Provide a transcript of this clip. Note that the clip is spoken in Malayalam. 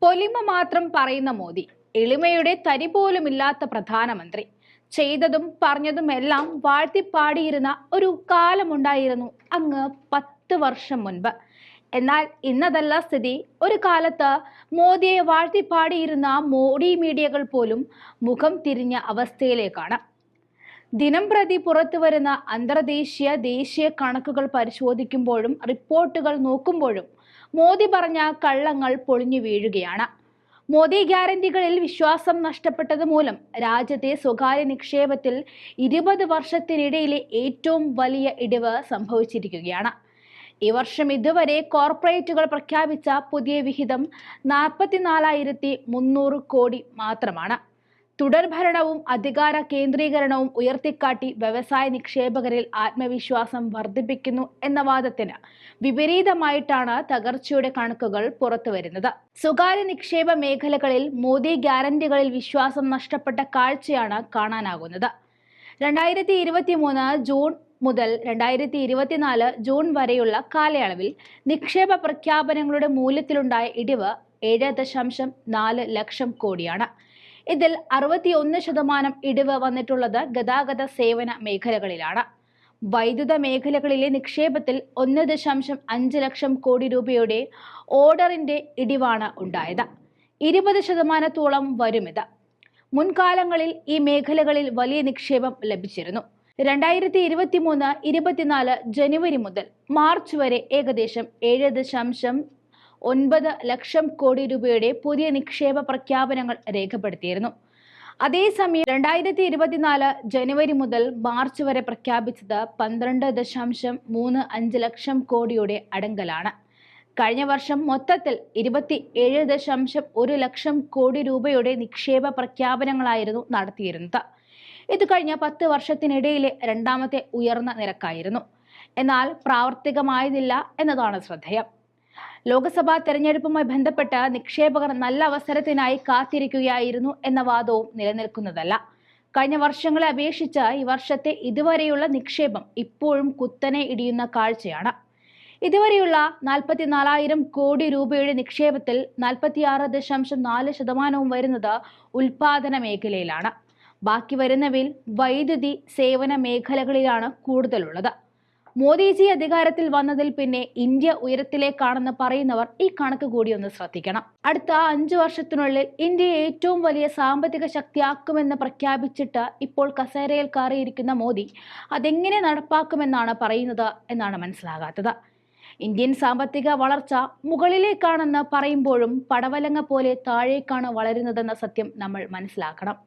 പൊലിമ മാത്രം പറയുന്ന മോദി, എളിമയുടെ തരി പോലുമില്ലാത്ത പ്രധാനമന്ത്രി, ചെയ്തതും പറഞ്ഞതുമെല്ലാം വാഴ്ത്തിപ്പാടിയിരുന്ന ഒരു കാലമുണ്ടായിരുന്നു അങ്ങ് 10 വർഷം മുൻപ്. എന്നാൽ ഇന്നതല്ല സ്ഥിതി. ഒരു കാലത്ത് മോദിയെ വാഴ്ത്തിപ്പാടിയിരുന്ന മോഡി മീഡിയകൾ പോലും മുഖം തിരിഞ്ഞ അവസ്ഥയിലേക്കാണ്. ദിനംപ്രതി പുറത്തുവരുന്ന അന്തർദേശീയ ദേശീയ കണക്കുകൾ പരിശോധിക്കുമ്പോഴും റിപ്പോർട്ടുകൾ നോക്കുമ്പോഴും മോദി പറഞ്ഞ കള്ളങ്ങൾ പൊളിഞ്ഞു വീഴുകയാണ്. മോദി ഗ്യാരണ്ടികളിൽ വിശ്വാസം നഷ്ടപ്പെട്ടത് മൂലം രാജ്യത്തെ സ്വകാര്യ നിക്ഷേപത്തിൽ 20 വർഷത്തിനിടയിലെ ഏറ്റവും വലിയ ഇടിവ് സംഭവിച്ചിരിക്കുകയാണ്. ഈ വർഷം ഇതുവരെ കോർപ്പറേറ്റുകൾ പ്രഖ്യാപിച്ച പുതിയ വിഹിതം 44,300 കോടി മാത്രമാണ്. തുടർഭരണവും അധികാര കേന്ദ്രീകരണവും ഉയർത്തിക്കാട്ടി വ്യവസായ നിക്ഷേപകരിൽ ആത്മവിശ്വാസം വർദ്ധിപ്പിക്കുന്നു എന്ന വാദത്തിന് വിപരീതമായിട്ടാണ് തകർച്ചയുടെ കണക്കുകൾ പുറത്തുവരുന്നത്. സ്വകാര്യ നിക്ഷേപ മേഖലകളിൽ മോദി ഗ്യാരണ്ടികളിൽ വിശ്വാസം നഷ്ടപ്പെട്ട കാഴ്ചയാണ് കാണാനാകുന്നത്. 2023 ജൂൺ മുതൽ 2024 ജൂൺ വരെയുള്ള കാലയളവിൽ നിക്ഷേപ പ്രഖ്യാപനങ്ങളുടെ മൂല്യത്തിലുണ്ടായ ഇടിവ് 7.4 ലക്ഷം കോടിയാണ്. ഇതിൽ 61% ഇടിവ് വന്നിട്ടുള്ളത് ഗതാഗത സേവന മേഖലകളിലാണ്. വൈദ്യുത മേഖലകളിലെ നിക്ഷേപത്തിൽ 1.5 ലക്ഷം കോടി രൂപയുടെ ഓർഡറിന്റെ ഇടിവാണ് ഉണ്ടായത്. 20%-ഓളം വരുമിത്. മുൻകാലങ്ങളിൽ ഈ മേഖലകളിൽ വലിയ നിക്ഷേപം ലഭിച്ചിരുന്നു. 2023-24 ജനുവരി മുതൽ മാർച്ച് വരെ ഏകദേശം 7.9 ലക്ഷം കോടി രൂപയുടെ പുതിയ നിക്ഷേപ പ്രഖ്യാപനങ്ങൾ രേഖപ്പെടുത്തിയിരുന്നു. അതേസമയം 2024 ജനുവരി മുതൽ മാർച്ച് വരെ പ്രഖ്യാപിച്ചത് 12.35 ലക്ഷം കോടിയുടെ അടുങ്കലാണ്. കഴിഞ്ഞ വർഷം മൊത്തത്തിൽ 27.1 ലക്ഷം കോടി രൂപയുടെ നിക്ഷേപ പ്രഖ്യാപനങ്ങളായിരുന്നു നടത്തിയിരുന്നത്. ഇത് കഴിഞ്ഞ 10 വർഷത്തിനിടയിലെ രണ്ടാമത്തെ ഉയർന്ന നിരക്കായിരുന്നു. എന്നാൽ പ്രാവർത്തികമായതില്ല എന്നതാണ് ശ്രദ്ധേയം. ലോക്സഭാ തെരഞ്ഞെടുപ്പുമായി ബന്ധപ്പെട്ട് നിക്ഷേപകർ നല്ല അവസരത്തിനായി കാത്തിരിക്കുകയായിരുന്നു എന്ന വാദവും നിലനിൽക്കുന്നതല്ല. കഴിഞ്ഞ വർഷങ്ങളെ അപേക്ഷിച്ച് ഈ വർഷത്തെ ഇതുവരെയുള്ള നിക്ഷേപം ഇപ്പോഴും കുത്തനെ ഇടിയുന്ന കാഴ്ചയാണ്. ഇതുവരെയുള്ള 44,000 കോടി രൂപയുടെ നിക്ഷേപത്തിൽ 46.4% വരുന്നത് ഉൽപാദന മേഖലയിലാണ്. ബാക്കി വരുന്നവയിൽ വൈദ്യുതി സേവന മേഖലകളിലാണ് കൂടുതലുള്ളത്. മോദിജി അധികാരത്തിൽ വന്നതിൽ പിന്നെ ഇന്ത്യ ഉയരത്തിലേക്കാണെന്ന് പറയുന്നവർ ഈ കണക്ക് കൂടി ഒന്ന് ശ്രദ്ധിക്കണം. അടുത്ത 5 വർഷത്തിനുള്ളിൽ ഇന്ത്യയെ ഏറ്റവും വലിയ സാമ്പത്തിക ശക്തിയാക്കുമെന്ന് പ്രഖ്യാപിച്ചിട്ട് ഇപ്പോൾ കസേരയിൽ കയറിയിരിക്കുന്ന മോദി അതെങ്ങനെ നടപ്പാക്കുമെന്നാണ് പറയുന്നത് എന്നാണ് മനസ്സിലാകാത്തത്. ഇന്ത്യൻ സാമ്പത്തിക വളർച്ച മുകളിലേക്കാണെന്ന് പറയുമ്പോഴും പടവലങ്ങ പോലെ താഴേക്കാണ് വളരുന്നതെന്ന സത്യം നമ്മൾ മനസ്സിലാക്കണം.